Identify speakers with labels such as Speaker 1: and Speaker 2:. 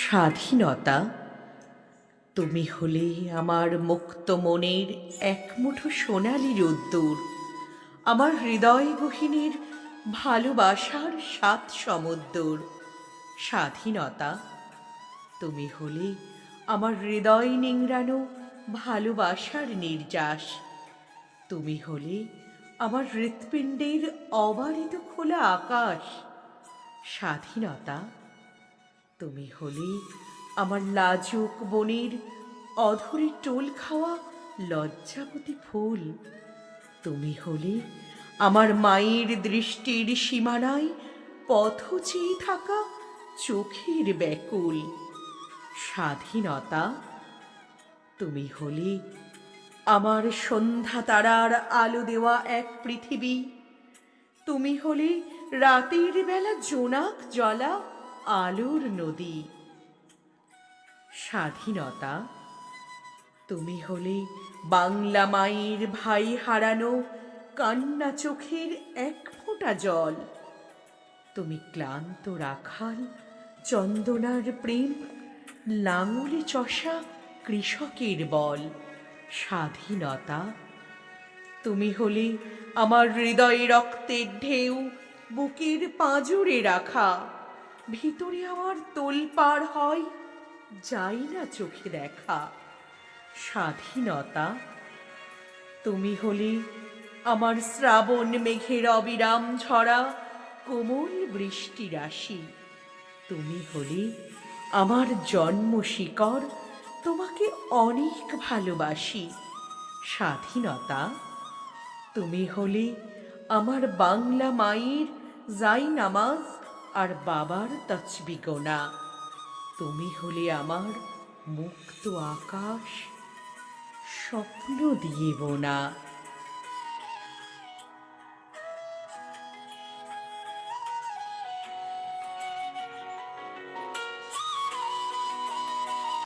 Speaker 1: স্বাধীনতা, তুমি হলে আমার মুক্ত মনের এক মুঠো সোনালি রোদ্দুর, আমার হৃদয় গহীনের ভালোবাসার সাত সমুদ্র। স্বাধীনতা, তুমি হলে আমার হৃদয় নিংড়ানো ভালোবাসার নির্যাস। তুমি হলে আমার হৃৎপিণ্ডের অবারিত খোলা আকাশ। স্বাধীনতা, তুমি হলে আমার লাজুক বনের অধরে টোল খাওয়া লজ্জাবতী ফুল। তুমি হলে আমার মায়ের দৃষ্টির সীমানায় পথ চেয়ে থাকা চোখের ব্যাকুল। স্বাধীনতা, তুমি হলে আমার সন্ধ্যা তারার আলো দেওয়া এক পৃথিবী। তুমি হলে রাতের বেলা জোনাক জ্বলা আলোর নদী। স্বাধীনতা, তুমি হলে বাংলা মায়ের ভাই হারানো কান্না চোখের এক ফোঁটা জল। তুমি ক্লান্ত রাখাল চন্দনার প্রেম, লাঙলে চষা কৃষকের বল। স্বাধীনতা, তুমি হলে আমার হৃদয়ে রক্তের ঢেউ বুকের পাঁজরে রাখা। ভিতরে আমার তোলপাড় হয়, যাই না চোখে দেখা। স্বাধীনতা, তুমি হলে আমার শ্রাবণ মেঘের অবিরাম ঝরা কোমল বৃষ্টি রাশি। তুমি হলে আমার জন্ম শিকড়, তোমাকে অনেক ভালোবাসি। স্বাধীনতা, তুমি হলে আমার বাংলা মায়ের যাই নামাজ আর বাবার তসবিহ গোনা। তুমি হলে আমার মুক্ত আকাশ, স্বপ্ন দিয়ে বোনা।